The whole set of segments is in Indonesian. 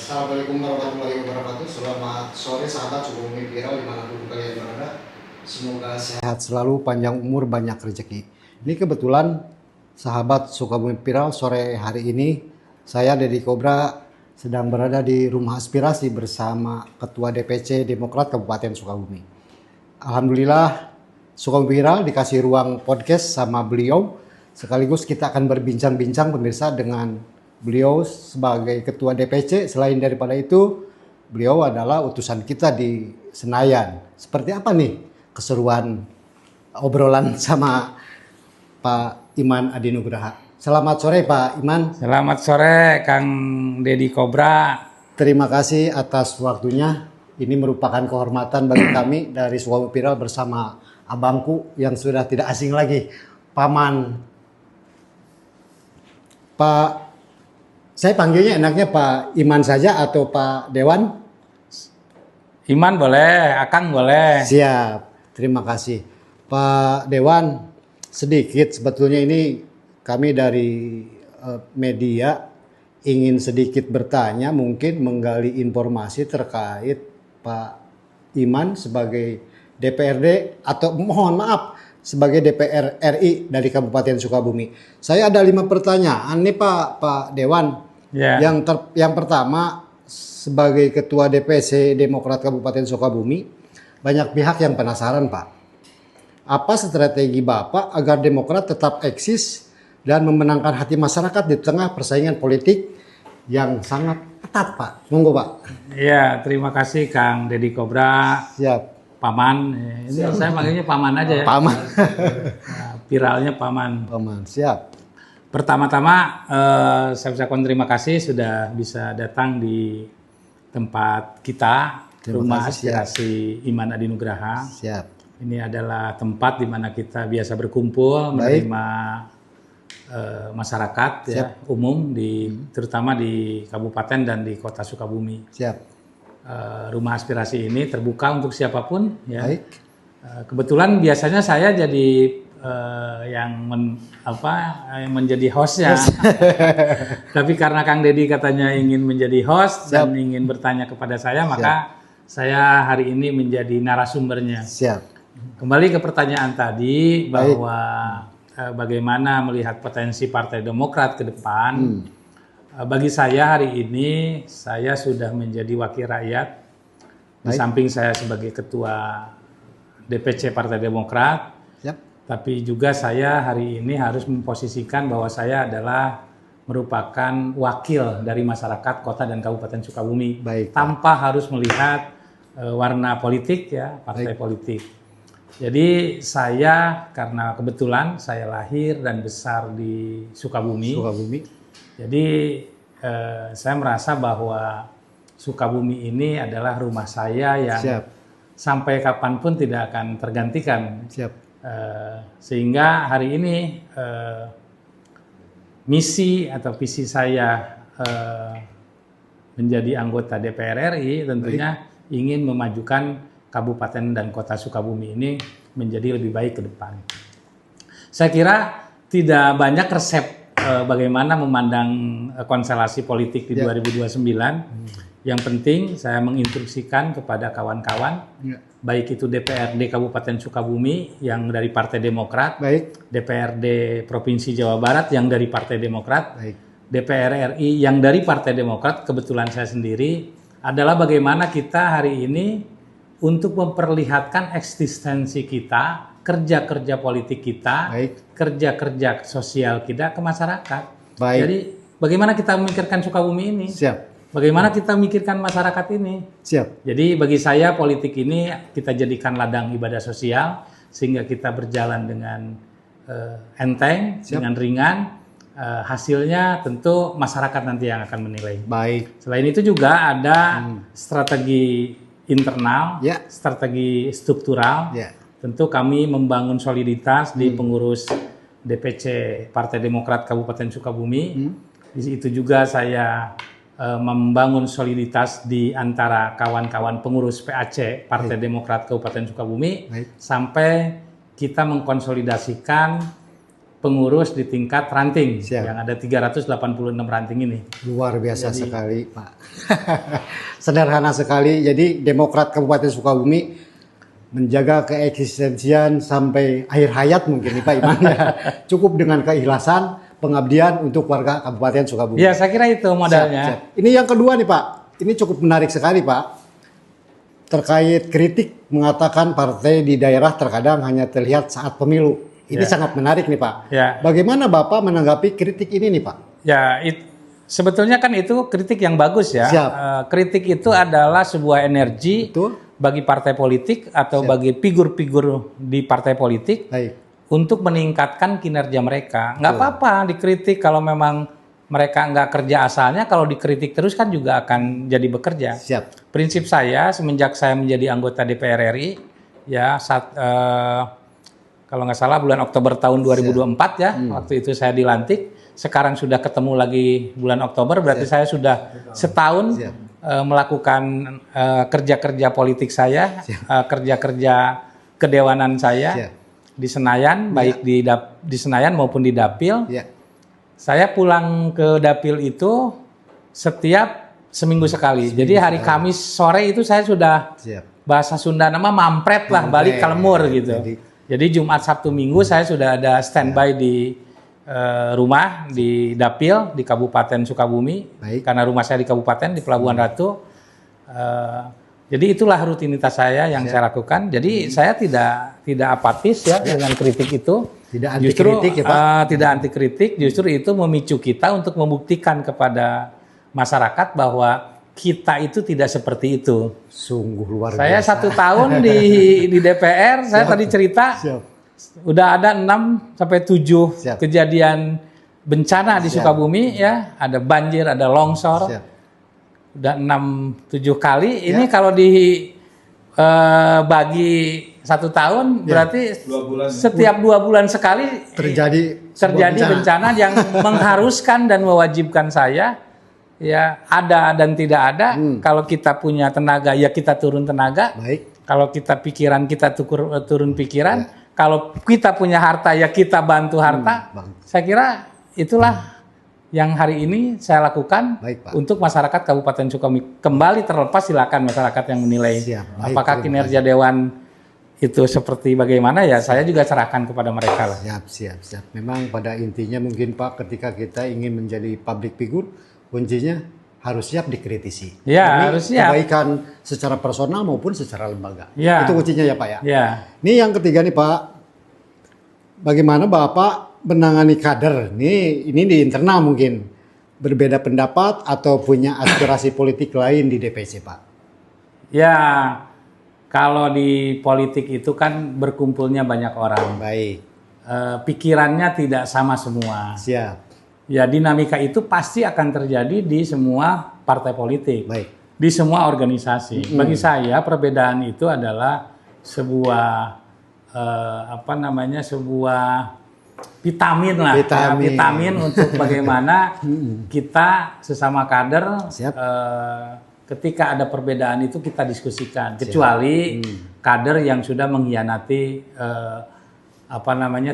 Assalamualaikum warahmatullahi wabarakatuh. Selamat sore sahabat Sukabumi Viral dimanapun kalian berada. Semoga sehat selalu, panjang umur, banyak rezeki. Ini kebetulan sahabat Sukabumi Viral sore hari ini saya Deddy Cobra sedang berada di Rumah Aspirasi bersama Ketua DPC Demokrat Kabupaten Sukabumi. Alhamdulillah Sukabumi Viral dikasih ruang podcast sama beliau. Sekaligus kita akan berbincang-bincang pemirsa dengan beliau sebagai ketua DPC. Selain daripada itu, beliau adalah utusan kita di Senayan. Seperti apa nih keseruan obrolan sama Pak Iman Adi Nugraha? Selamat sore Pak Iman. Selamat sore Kang Deddy Cobra. Terima kasih atas waktunya. Ini merupakan kehormatan bagi kami dari Sukabumi Viral bersama abangku yang sudah tidak asing lagi, Paman. Pak, saya panggilnya enaknya Pak Iman saja atau Pak Dewan? Iman boleh, Akang boleh. Siap, terima kasih. Pak Dewan, sedikit sebetulnya ini kami dari media ingin sedikit bertanya, mungkin menggali informasi terkait Pak Iman sebagai DPRD atau mohon maaf sebagai DPR RI dari Kabupaten Sukabumi. Saya ada 5 pertanyaan nih Pak Dewan. Ya. Yang pertama, sebagai Ketua DPC Demokrat Kabupaten Sukabumi, banyak pihak yang penasaran Pak. Apa strategi Bapak agar Demokrat tetap eksis dan memenangkan hati masyarakat di tengah persaingan politik yang sangat ketat Pak? Monggo Pak. Iya, terima kasih Kang Deddy Cobra. Siap. Paman, ini saya manggilnya Paman aja ya. Paman. Nah, viralnya Paman. Paman, siap. Pertama-tama saya ucapkan terima kasih sudah bisa datang di tempat kita, Rumah Aspirasi Iman Adi Nugraha. Siap. Ini adalah tempat di mana kita biasa berkumpul, menerima masyarakat ya, umum terutama di kabupaten dan di kota Sukabumi. Siap. Rumah aspirasi ini terbuka untuk siapapun ya. Baik. Kebetulan biasanya saya jadi yang menjadi hostnya. Tapi karena Kang Deddy katanya ingin menjadi host dan ingin bertanya kepada saya, maka saya hari ini menjadi narasumbernya. Siap. Kembali ke pertanyaan tadi bahwa bagaimana melihat potensi Partai Demokrat ke depan. Bagi saya hari ini saya sudah menjadi wakil rakyat. Di samping saya sebagai ketua DPC Partai Demokrat. Tapi juga saya hari ini harus memposisikan bahwa saya adalah merupakan wakil dari masyarakat kota dan kabupaten Sukabumi. Tanpa harus melihat warna politik ya, partai politik. Jadi saya karena kebetulan saya lahir dan besar di Sukabumi. Jadi saya merasa bahwa Sukabumi ini adalah rumah saya yang sampai kapanpun tidak akan tergantikan. Sehingga hari ini misi atau visi saya menjadi anggota DPR RI tentunya ingin memajukan Kabupaten dan Kota Sukabumi ini menjadi lebih baik ke depan. Saya kira tidak banyak resep bagaimana memandang konstelasi politik di 2029. Yang penting saya menginstruksikan kepada kawan-kawan, baik itu DPRD Kabupaten Sukabumi yang dari Partai Demokrat, DPRD Provinsi Jawa Barat yang dari Partai Demokrat, DPR RI yang dari Partai Demokrat, kebetulan saya sendiri, adalah bagaimana kita hari ini untuk memperlihatkan eksistensi kita, kerja-kerja politik kita, kerja-kerja sosial kita ke masyarakat. Jadi bagaimana kita memikirkan Sukabumi ini? Bagaimana kita memikirkan masyarakat ini? Jadi bagi saya politik ini kita jadikan ladang ibadah sosial sehingga kita berjalan dengan enteng, dengan ringan. Hasilnya tentu masyarakat nanti yang akan menilai. Selain itu juga ada strategi internal, strategi struktural. Tentu kami membangun soliditas di pengurus DPC Partai Demokrat Kabupaten Sukabumi. Di situ juga saya membangun soliditas di antara kawan-kawan pengurus PAC Partai Demokrat Kabupaten Sukabumi sampai kita mengkonsolidasikan pengurus di tingkat ranting Siap. yang ada 386 ranting ini. Luar biasa sekali, Pak. Sederhana sekali. Jadi Demokrat Kabupaten Sukabumi menjaga keeksistensian sampai akhir hayat mungkin nih Pak Iman ya. Cukup dengan keikhlasan, pengabdian untuk warga Kabupaten Sukabumi. Ya, saya kira itu modalnya. Siap, siap. Ini yang kedua nih Pak. Ini cukup menarik sekali Pak. Terkait kritik mengatakan partai di daerah terkadang hanya terlihat saat pemilu. Ini Ya. sangat menarik nih Pak. Ya. Bagaimana Bapak menanggapi kritik ini nih Pak? Ya, sebetulnya kan itu kritik yang bagus ya. Siap. Kritik itu adalah sebuah energi Betul. bagi partai politik atau Siap. bagi figur-figur di partai politik Baik. untuk meningkatkan kinerja mereka. Nggak Betul. apa-apa dikritik kalau memang mereka nggak kerja asalnya, kalau dikritik terus kan juga akan jadi bekerja. Siap. Prinsip saya semenjak saya menjadi anggota DPR RI, ya kalau nggak salah bulan Oktober tahun 2024 ya, waktu itu saya dilantik. Sekarang sudah ketemu lagi bulan Oktober, berarti saya sudah setahun Siap. melakukan kerja-kerja politik saya, kerja-kerja kedewanan saya Siap. di Senayan, baik di Senayan maupun di Dapil. Ya. Saya pulang ke Dapil itu setiap seminggu sekali. Jadi hari Kamis sore itu saya sudah Siap. bahasa Sunda nama mampret lah, balik ke lemur gitu. Jadi Jumat, Sabtu, Minggu saya sudah ada standby di rumah di Dapil di Kabupaten Sukabumi. Baik. Karena rumah saya di Kabupaten di Pelabuhan Ratu. Jadi itulah rutinitas saya yang saya lakukan. Jadi saya tidak apatis ya dengan kritik itu. Tidak anti Justru kritik ya Pak. tidak anti kritik, justru itu memicu kita untuk membuktikan kepada masyarakat bahwa kita itu tidak seperti itu. Sungguh luar Saya biasa. 1 tahun di DPR, saya tadi cerita Siap. udah ada 6 sampai 7 Siap. kejadian bencana di Sukabumi ya, ada banjir, ada longsor. Siap. Udah 6-7 kali. Ini kalau bagi 1 tahun berarti setiap 2 bulan sekali Terjadi bencana yang mengharuskan dan mewajibkan saya ya ada dan tidak ada. Kalau kita punya tenaga ya kita turun tenaga. Baik. Kalau kita pikiran kita turun pikiran. Kalau kita punya harta ya kita bantu harta. Saya kira itulah yang hari ini saya lakukan. Baik, Pak. Untuk masyarakat Kabupaten Sukabumi. Kembali terlepas silakan masyarakat yang menilai Siap. Baik, apakah terima kinerja dewan itu seperti bagaimana ya saya juga serahkan kepada mereka lah. Siap. Memang pada intinya mungkin Pak ketika kita ingin menjadi public figure, kuncinya harus siap dikritisi. Ya, Ini harus siap. Kebaikan secara personal maupun secara lembaga. Ya. Itu kuncinya ya Pak ya. Ya. Ini yang ketiga nih Pak. Bagaimana Bapak menangani kader? Ini di internal mungkin berbeda pendapat atau punya aspirasi politik lain di DPC Pak. Ya, kalau di politik itu kan berkumpulnya banyak orang. Baik. Pikirannya tidak sama semua. Siap. Ya, dinamika itu pasti akan terjadi di semua partai politik. Baik. Di semua organisasi. Bagi saya perbedaan itu adalah sebuah sebuah vitamin lah. Vitamin. Ya, vitamin untuk bagaimana kita sesama kader Siap. ketika ada perbedaan itu kita diskusikan. Kecuali kader yang sudah mengkhianati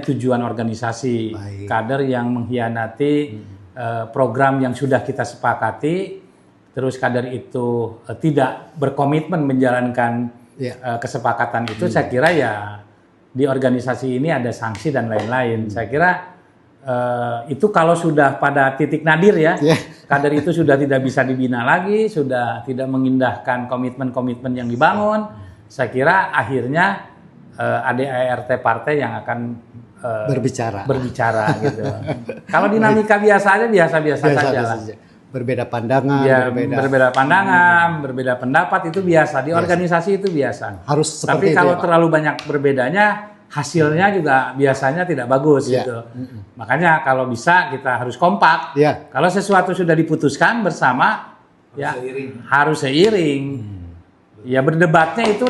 tujuan organisasi. Baik. Kader yang mengkhianati program yang sudah kita sepakati, terus kader itu tidak berkomitmen menjalankan kesepakatan itu, saya kira ya di organisasi ini ada sanksi dan lain-lain. Saya kira itu kalau sudah pada titik nadir ya, kader itu sudah tidak bisa dibina lagi, sudah tidak mengindahkan komitmen-komitmen yang dibangun, saya kira akhirnya ADART partai yang akan berbicara gitu. Kalau dinamika biasa aja biasa-biasa saja lah. Berbeda pandangan, Ya, berbeda pandangan, berbeda pendapat itu biasa di organisasi itu biasa. Harus Tapi seperti itu kalau ya, Pak? terlalu banyak berbedanya, hasilnya juga biasanya tidak bagus Ya. gitu. Makanya kalau bisa kita harus kompak. Ya. Kalau sesuatu sudah diputuskan bersama, harus seiring. Ya berdebatnya itu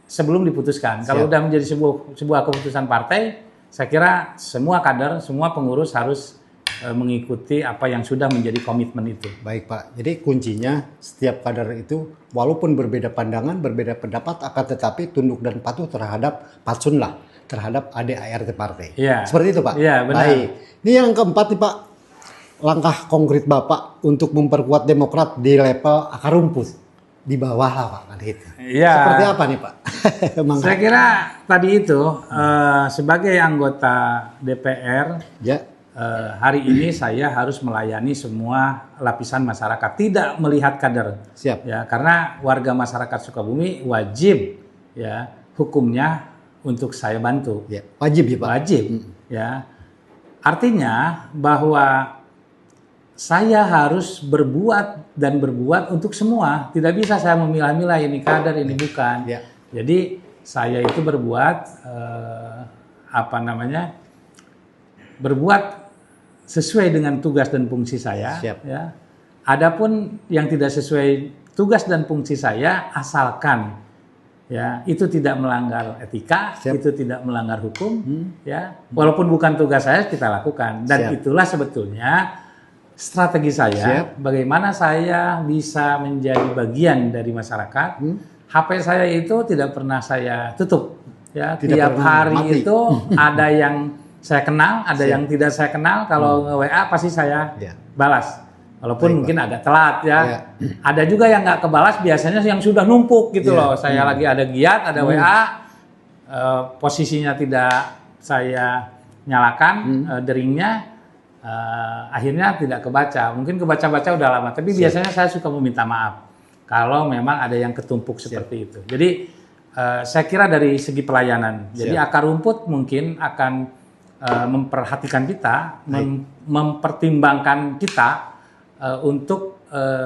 sebelum diputuskan. Kalau udah menjadi sebuah keputusan partai, saya kira semua kader, semua pengurus harus mengikuti apa yang sudah menjadi komitmen itu. Baik Pak, jadi kuncinya setiap kader itu walaupun berbeda pandangan, berbeda pendapat, akan tetapi tunduk dan patuh terhadap patsun lah. terhadap ADART partai. Iya. Seperti itu Pak? Iya, benar. Baik. Ini yang keempat nih Pak, langkah konkret Bapak untuk memperkuat Demokrat di level akar rumput. Di bawah lah Pak, kan gitu. Iya. Seperti apa nih Pak? Saya kira tadi itu sebagai anggota DPR, Ya, hari ini saya harus melayani semua lapisan masyarakat, tidak melihat kader. siap. Ya, karena warga masyarakat Sukabumi wajib ya hukumnya untuk saya bantu. Ya, wajib ya Pak. Wajib ya. Artinya bahwa saya harus berbuat dan berbuat untuk semua. Tidak bisa saya memilah-milah ini kader, ini bukan. Ya. Jadi saya itu berbuat berbuat sesuai dengan tugas dan fungsi saya. Siap. Ya. Adapun yang tidak sesuai tugas dan fungsi saya, asalkan ya itu tidak melanggar etika, Siap. itu tidak melanggar hukum, ya walaupun bukan tugas saya kita lakukan. Dan Siap. itulah sebetulnya strategi saya, Siap. bagaimana saya bisa menjadi bagian dari masyarakat. HP saya itu tidak pernah saya tutup. Ya, Tidak tiap pernah hari mati. itu ada yang saya kenal, ada Siap. yang tidak saya kenal. Kalau nge-WA pasti saya Ya. balas. Walaupun Baik, mungkin agak telat ya. Ya. Ada juga yang nggak kebalas, biasanya yang sudah numpuk gitu Ya. loh. Saya lagi ada giat, ada WA, posisinya tidak saya nyalakan deringnya, akhirnya tidak kebaca. Mungkin kebaca-baca udah lama, tapi biasanya saya suka meminta maaf kalau memang ada yang ketumpuk seperti itu. Jadi saya kira dari segi pelayanan, jadi akar rumput mungkin akan memperhatikan kita, mempertimbangkan kita untuk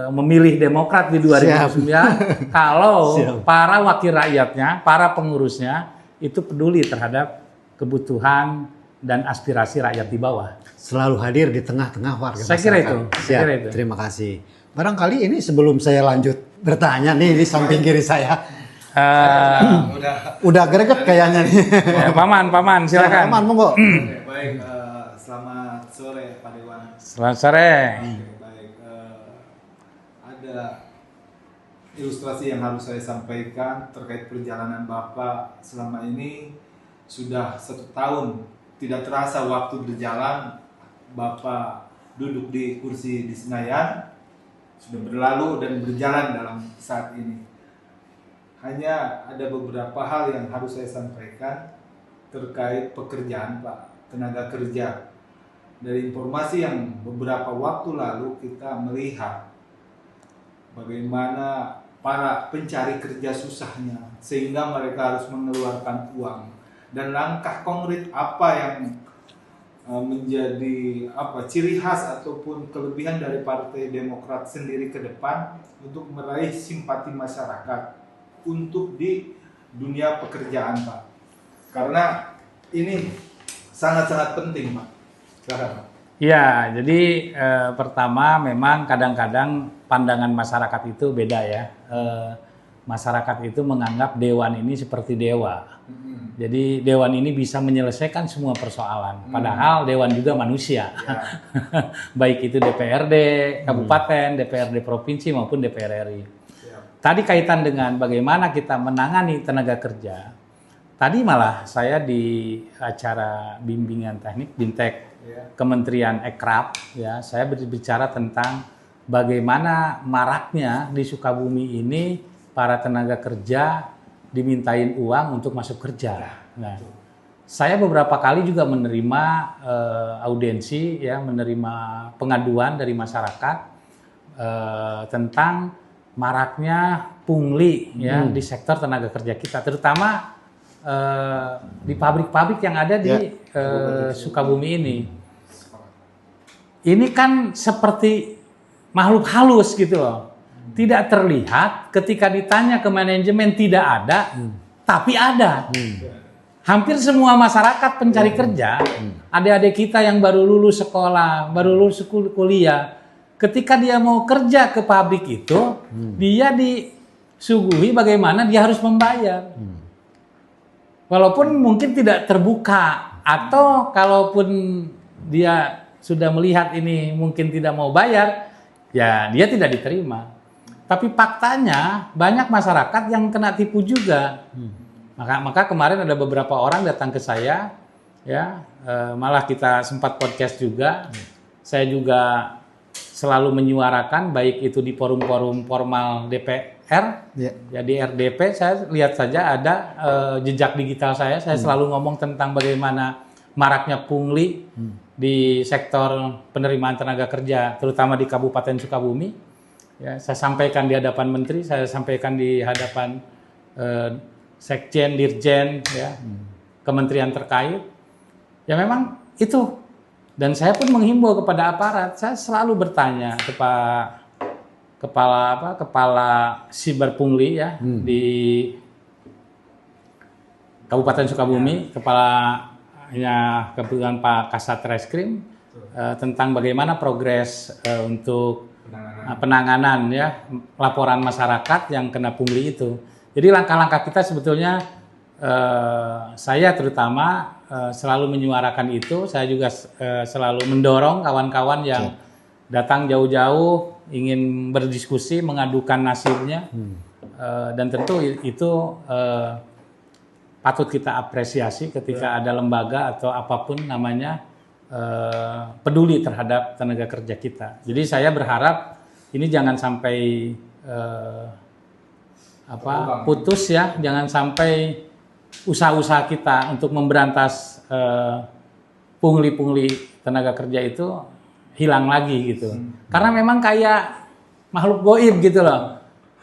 memilih Demokrat di 2009 kalau Siap. para wakil rakyatnya, para pengurusnya itu peduli terhadap kebutuhan dan aspirasi rakyat di bawah. Selalu hadir di tengah-tengah warga Saya kira masyarakat. itu, saya Siap. kira itu. Terima kasih. Barangkali ini sebelum saya lanjut bertanya nih di samping kiri saya. Udah greget kayaknya nih. Paman, silakan. Paman, monggo. Oke, baik, selamat sore Pak Dewan. Selamat sore. Oke, baik, ada ilustrasi yang harus saya sampaikan terkait perjalanan Bapak selama ini. Sudah 1 tahun, tidak terasa waktu berjalan, Bapak duduk di kursi di Senayan, sudah berlalu dan berjalan dalam saat ini. Hanya ada beberapa hal yang harus saya sampaikan terkait pekerjaan Pak, tenaga kerja. Dari informasi yang beberapa waktu lalu kita melihat bagaimana para pencari kerja susahnya sehingga mereka harus mengeluarkan uang, dan langkah konkret apa yang menjadi ciri khas ataupun kelebihan dari Partai Demokrat sendiri ke depan untuk meraih simpati masyarakat untuk di dunia pekerjaan Pak, karena ini sangat-sangat penting Pak. Silakan Pak. Ya, jadi pertama memang kadang-kadang pandangan masyarakat itu beda ya. Masyarakat itu menganggap dewan ini seperti dewa. Jadi dewan ini bisa menyelesaikan semua persoalan. Padahal dewan juga manusia. Ya. Baik itu DPRD kabupaten, DPRD provinsi maupun DPR RI. Siap. Tadi kaitan dengan bagaimana kita menangani tenaga kerja. Tadi malah saya di acara bimbingan teknik Bintek Kementerian Ekrab ya, saya berbicara tentang bagaimana maraknya di Sukabumi ini para tenaga kerja dimintain uang untuk masuk kerja. Nah, saya beberapa kali juga menerima audiensi ya, menerima pengaduan dari masyarakat tentang maraknya pungli ya di sektor tenaga kerja kita, terutama di pabrik-pabrik yang ada di Sukabumi ini. Ini kan seperti makhluk halus gitu loh. Tidak terlihat, ketika ditanya ke manajemen tidak ada, tapi ada. Hampir semua masyarakat pencari kerja, adik-adik kita yang baru lulus sekolah, baru lulus kuliah, ketika dia mau kerja ke pabrik itu, dia disuguhi bagaimana dia harus membayar. Walaupun mungkin tidak terbuka, atau kalaupun dia sudah melihat ini mungkin tidak mau bayar, ya dia tidak diterima. Tapi faktanya banyak masyarakat yang kena tipu juga. Maka kemarin ada beberapa orang datang ke saya, ya, malah kita sempat podcast juga. Saya juga selalu menyuarakan baik itu di forum-forum formal DPR, ya di RDP. Saya lihat saja ada jejak digital saya. Saya selalu ngomong tentang bagaimana maraknya pungli di sektor penerimaan tenaga kerja, terutama di Kabupaten Sukabumi. Ya, saya sampaikan di hadapan Menteri, saya sampaikan di hadapan Sekjen, Dirjen, ya, kementerian terkait. Ya memang itu. Dan saya pun menghimbau kepada aparat. Saya selalu bertanya kepada kepala siber pungli ya di Kabupaten Sukabumi, kepalanya kebetulan Pak Kasat Reskrim, tentang bagaimana progres untuk penanganan ya laporan masyarakat yang kena pungli itu. Jadi langkah-langkah kita sebetulnya saya terutama selalu menyuarakan itu. Saya juga selalu mendorong kawan-kawan yang datang jauh-jauh ingin berdiskusi, mengadukan nasibnya, dan tentu itu patut kita apresiasi ketika ada lembaga atau apapun namanya peduli terhadap tenaga kerja kita. Jadi saya berharap ini jangan sampai putus ya, jangan sampai usaha-usaha kita untuk memberantas pungli-pungli tenaga kerja itu hilang lagi gitu. Karena memang kayak makhluk goib gitu loh.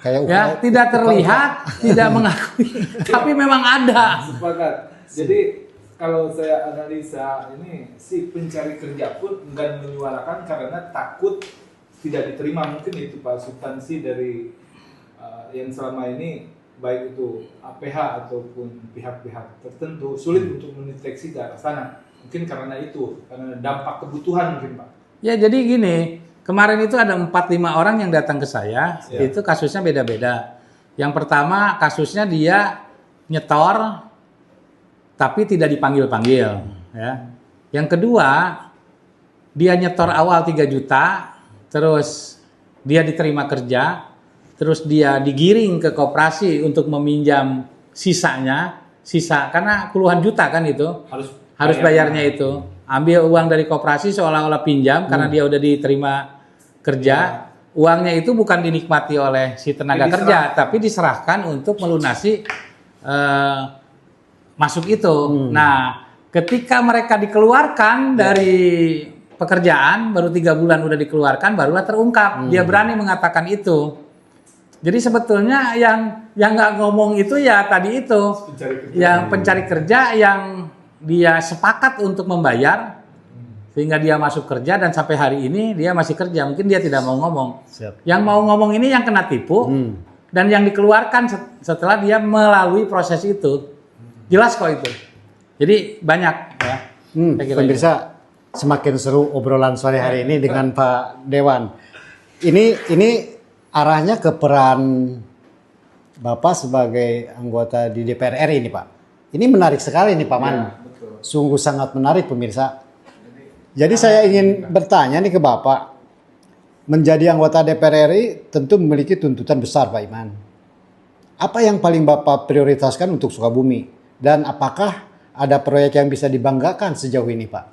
Ya, tidak terlihat, tidak mengakui, tapi memang ada. Sepakat. Jadi kalau saya analisa ini si pencari kerja pun enggan menyuarakan karena takut tidak diterima. Mungkin itu Pak substansi dari yang selama ini baik itu APH ataupun pihak-pihak tertentu sulit untuk mendeteksi ke arah sana. Mungkin karena itu, karena dampak kebutuhan mungkin Pak. Ya jadi gini, kemarin itu ada 4-5 orang yang datang ke saya, itu kasusnya beda-beda. Yang pertama kasusnya dia nyetor tapi tidak dipanggil-panggil. Ya. Yang kedua, dia nyetor awal 3 juta, terus dia diterima kerja, terus dia digiring ke koperasi untuk meminjam sisa karena puluhan juta kan itu harus bayarnya itu, ambil uang dari koperasi seolah-olah pinjam karena dia udah diterima kerja, uangnya itu bukan dinikmati oleh si tenaga kerja tapi diserahkan untuk melunasi masuk itu. Nah ketika mereka dikeluarkan dari pekerjaan baru 3 bulan udah dikeluarkan, barulah terungkap dia berani mengatakan itu. Jadi sebetulnya yang nggak ngomong itu ya tadi itu, pencari kerja yang dia sepakat untuk membayar sehingga dia masuk kerja dan sampai hari ini dia masih kerja. Mungkin dia tidak mau ngomong. Yang mau ngomong ini yang kena tipu dan yang dikeluarkan setelah dia melalui proses itu. Jelas kok itu. Jadi banyak ya. Pemirsa, semakin seru obrolan sore hari ini dengan Pak Dewan. Ini arahnya ke peran Bapak sebagai anggota di DPR RI ini Pak. Ini menarik sekali nih Pak Man. Sungguh sangat menarik pemirsa. Jadi saya ingin bertanya nih ke Bapak. Menjadi anggota DPR RI tentu memiliki tuntutan besar Pak Iman. Apa yang paling Bapak prioritaskan untuk Sukabumi? Dan apakah ada proyek yang bisa dibanggakan sejauh ini Pak?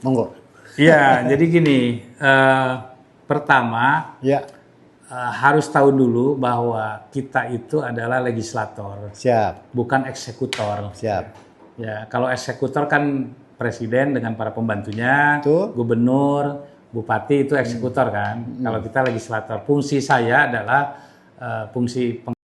Monggo. Iya, jadi gini. Pertama, harus tahu dulu bahwa kita itu adalah legislator, bukan eksekutor. Ya, kalau eksekutor kan presiden dengan para pembantunya, gubernur, bupati itu eksekutor kan. Kalau kita legislator, fungsi saya adalah fungsi